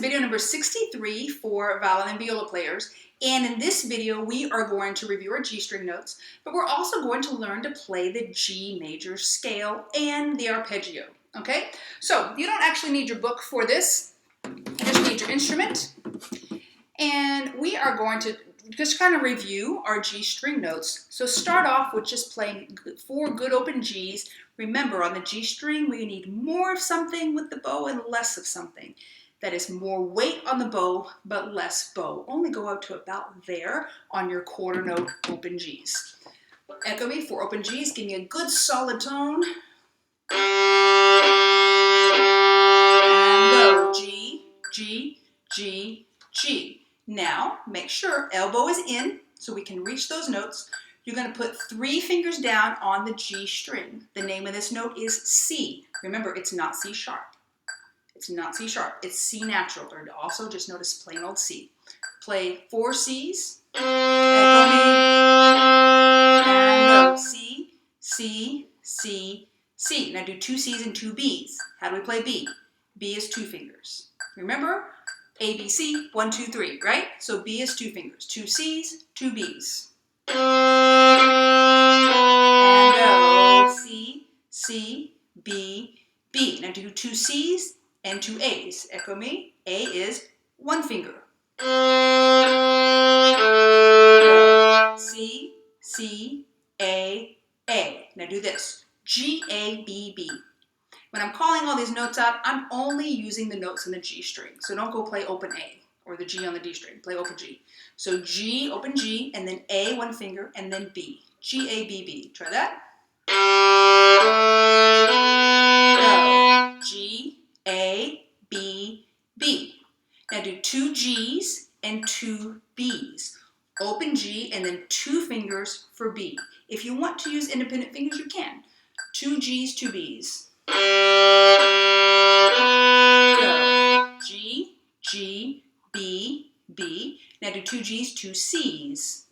is video number 63 for violin and viola players. And in this video, we are going to review our G string notes, but we're also going to learn to play the G major scale and the arpeggio, okay? So you don't actually need your book for this. You just need your instrument. And we are going to just kind of review our G string notes. So start off with just playing 4 good open Gs. Remember, on the G string, we need more of something with the bow and less of something. That is more weight on the bow, but less bow. Only go out to about there on your quarter note open Gs. Echo me, 4 open Gs. Give me a good solid tone. And go. G, G, G, G. Now, make sure elbow is in so we can reach those notes. You're going to put 3 fingers down on the G string. The name of this note is C. Remember, it's not C sharp. It's not C sharp. It's C natural. Or also just notice plain old C. Play 4 Cs. Echo me. And go. C, C, C, C. Now do 2 Cs and 2 Bs. How do we play B? B is 2 fingers. Remember? A, B, C, 1, 2, 3, right? So B is 2 fingers. 2 Cs, 2 Bs. And go. C, C, B, B. Now do 2 Cs and 2 A's. Echo me. A is 1 finger. Go. C, C, A, A. Now do this. G, A, B, B. When I'm calling all these notes out, I'm only using the notes in the G string. So don't go play open A or the G on the D string. Play open G. So G, open G, and then A, 1 finger, and then B. G, A, B, B. Try that. Go. G, A, B, B. Now do 2 Gs and 2 Bs. Open G and then 2 fingers for B. If you want to use independent fingers, you can. 2 Gs, 2 Bs. Go. G, G, B, B. Now do 2 Gs, 2 Cs.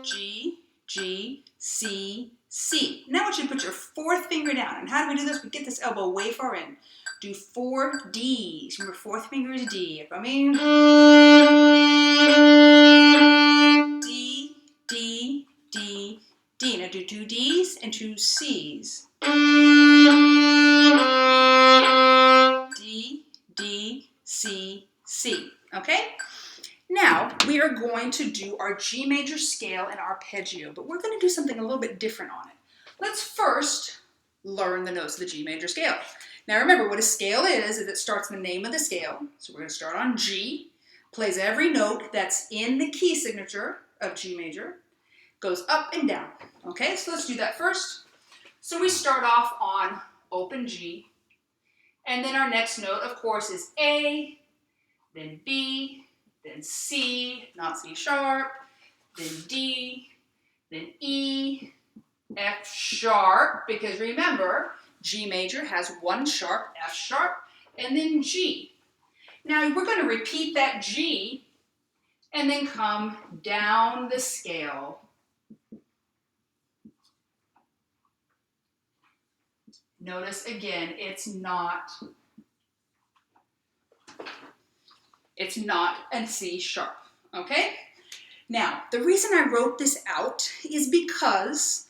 G, G, C, C. Now I want you to put your 4th finger down. And how do we do this? We get this elbow way far in. Do 4 Ds. Remember, 4th finger is D. I mean, D, D, D, D. Now do 2 Ds and 2 Cs. D, D, C, C. Okay? Now, we are going to do our G major scale and arpeggio, but we're going to do something a little bit different on it. Let's first learn the notes of the G major scale. Now remember, what a scale is it starts in the name of the scale. So we're going to start on G, plays every note that's in the key signature of G major, goes up and down. Okay, so let's do that first. So we start off on open G, and then our next note, of course, is A, then B, then C, not C sharp, then D, then E, F sharp, because remember, G major has 1 sharp, F sharp, and then G. Now we're going to repeat that G and then come down the scale. Notice again, it's not a C sharp, okay? Now, the reason I wrote this out is because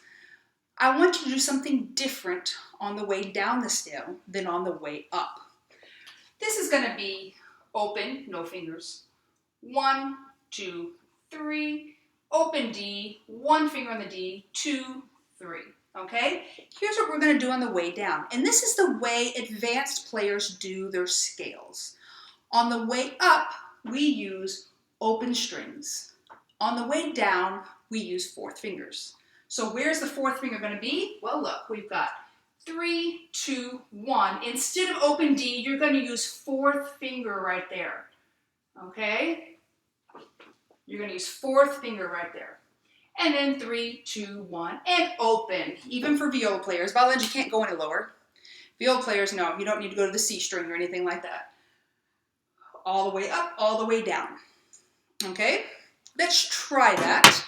I want you to do something different on the way down the scale than on the way up. This is going to be open, no fingers. 1, 2, 3. Open D, 1 finger on the D, 2, 3. Okay? Here's what we're going to do on the way down. And this is the way advanced players do their scales. On the way up, we use open strings. On the way down, we use 4th fingers. So where's the 4th finger going to be? Well, look, we've got 3, 2, 1. Instead of open D, you're going to use 4th finger right there. Okay? You're going to use 4th finger right there. And then 3, 2, 1, and open. Even for viola players. Violins, you can't go any lower. Viola players, no, you don't need to go to the C string or anything like that. All the way up, all the way down. Okay? Let's try that.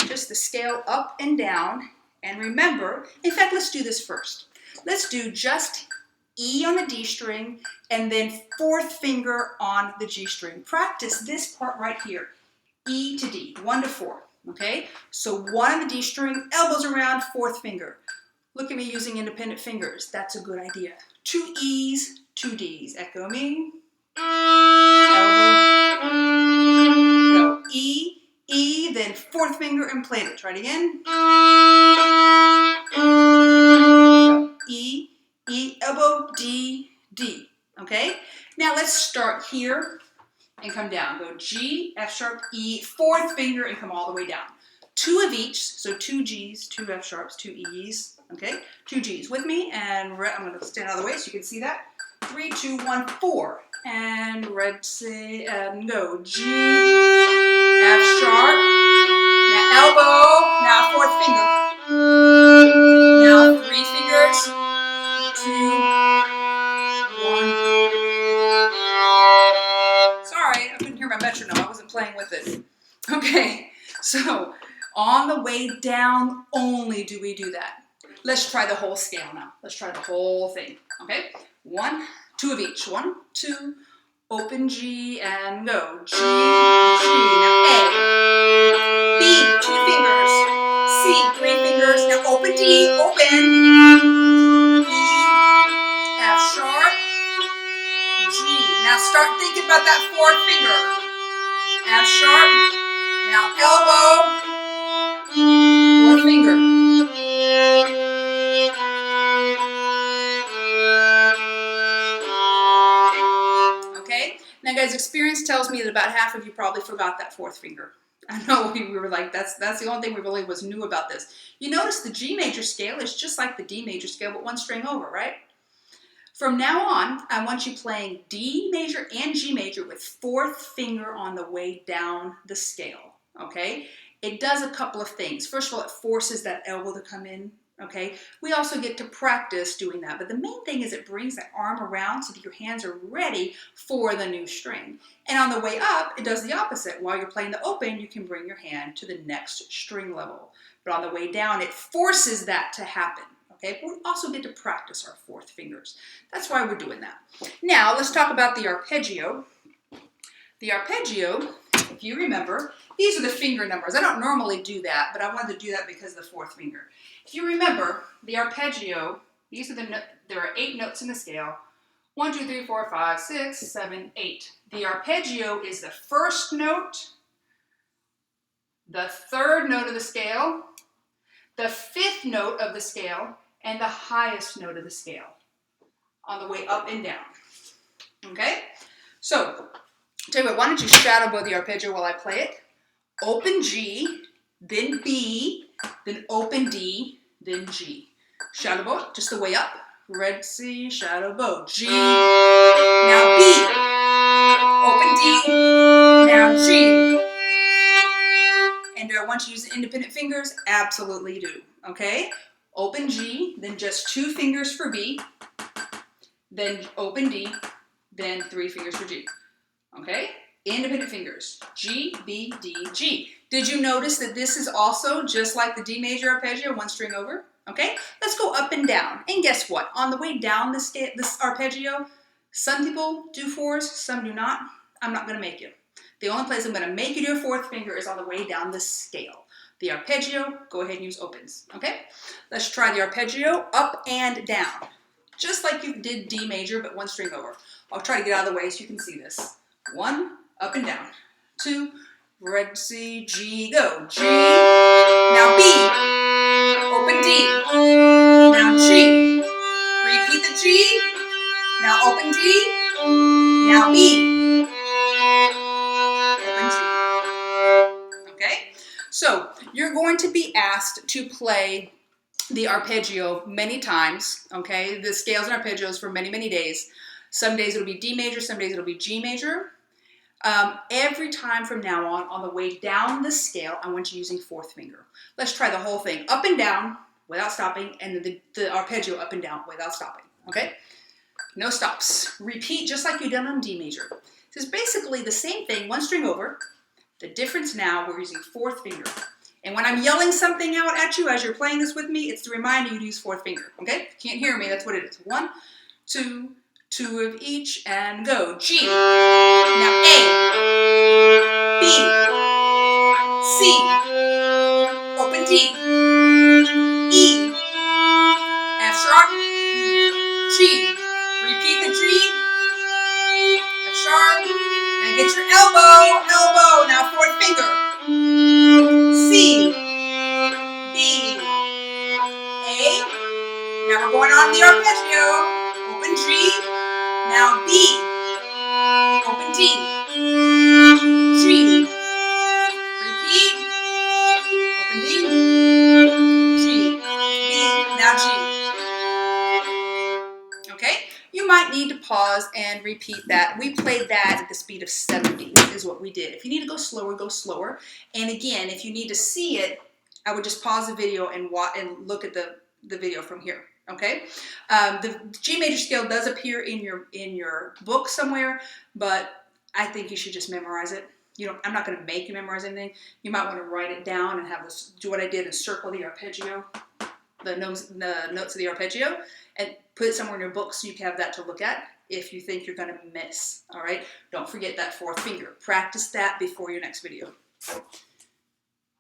Just the scale up and down. And remember, in fact, let's do this first. Let's do just E on the D string, and then fourth finger on the G string. Practice this part right here. E to D, 1 to 4, okay? So 1 on the D string, elbows around, fourth finger. Look at me using independent fingers. That's a good idea. 2 E's, 2 D's. Echo me. Elbow. Go. E, E, then fourth finger and play it. Try it again. Go. E, E, elbow, D, D. Okay? Now let's start here and come down. Go G, F sharp, E, fourth finger, and come all the way down. 2 of each, so 2 G's, 2 F sharps, 2 E's, okay? 2 G's with me, and I'm going to stand out of the way so you can see that. 3, 2, 1, 4, and red, say, and go. G, F sharp, now elbow, now fourth finger. Now 3 fingers, 2, 1. Sorry, I couldn't hear my metronome. I wasn't playing with it. Okay, so on the way down only do we do that. Let's try the whole scale now. Let's try the whole thing, okay? 1, 2 of each. 1, 2, open G and go. G, G, now A, B, 2 fingers, C, 3 fingers, now open D, open, E, F sharp, G. Now start thinking about that fourth finger. F sharp, now elbow, fourth finger. Okay? Now guys, experience tells me that about half of you probably forgot that fourth finger. I know we were like, that's the only thing we really was new about this. You notice the G major scale is just like the D major scale, but 1 string over, right? From now on, I want you playing D major and G major with fourth finger on the way down the scale, okay? It does a couple of things. First of all, it forces that elbow to come in, okay? We also get to practice doing that, but the main thing is it brings that arm around so that your hands are ready for the new string. And on the way up, it does the opposite. While you're playing the open, you can bring your hand to the next string level. But on the way down, it forces that to happen. Okay, but we also get to practice our fourth fingers. That's why we're doing that. Now, let's talk about the arpeggio. The arpeggio, if you remember, these are the finger numbers. I don't normally do that, but I wanted to do that because of the fourth finger. If you remember, the arpeggio, these are there are 8 notes in the scale. 1, 2, 3, 4, 5, 6, 7, 8. The arpeggio is the first note, the third note of the scale, the 5th note of the scale, and the highest note of the scale on the way up and down. Okay? So, tell you what, why don't you shadow bow the arpeggio while I play it? Open G, then B, then open D, then G. Shadow bow, just the way up. Red C, shadow bow. G, now B, open D, now G. And do I want you to use the independent fingers? Absolutely do, okay? Open G, then just 2 fingers for B, then open D, then 3 fingers for G, okay? Independent fingers, G, B, D, G. Did you notice that this is also just like the D major arpeggio, 1 string over? Okay, let's go up and down. And guess what? On the way down this arpeggio, some people do 4s, some do not. I'm not gonna make you. The only place I'm gonna make you do a 4th finger is on the way down the scale. The arpeggio, go ahead and use opens, okay? Let's try the arpeggio up and down. Just like you did D major, but 1 string over. I'll try to get out of the way so you can see this. 1, up and down. 2, red C, G, go. G, now B, open D, now G. Repeat the G, now open D, now B, open G. Okay? So, you're going to be asked to play the arpeggio many times, okay? The scales and arpeggios for many, many days. Some days it'll be D major, some days it'll be G major. Every time from now on the way down the scale, I want you using 4th finger. Let's try the whole thing. Up and down without stopping, and the arpeggio up and down without stopping, okay? No stops. Repeat just like you've done on D major. This is basically the same thing, 1 string over. The difference now, we're using 4th finger. And when I'm yelling something out at you as you're playing this with me, it's to remind you to use 4th finger, okay? If you can't hear me, that's what it is. 1, 2, 2 of each, and go. G. Now A, B, C, open D, E, F sharp, G. Repeat the G, F sharp, and get your elbow, elbow. Now fourth finger. C, B, A. Now we're going on the arpeggio. Open G. Now B. Open D. G. Repeat. Open D. G. B. Now G. Okay? You might need to pause and repeat that. We played that at the speed of 70 is what we did. If you need to go slower, go slower. And again, if you need to see it, I would just pause the video and look at the video from here. Okay, the G major scale does appear in your book somewhere, but I think you should just memorize it. I'm not going to make you memorize anything. You might want to write it down and do what I did and circle the arpeggio, the notes of the arpeggio, and put it somewhere in your book so you can have that to look at if you think you're going to miss. All right, don't forget that fourth finger. Practice that before your next video.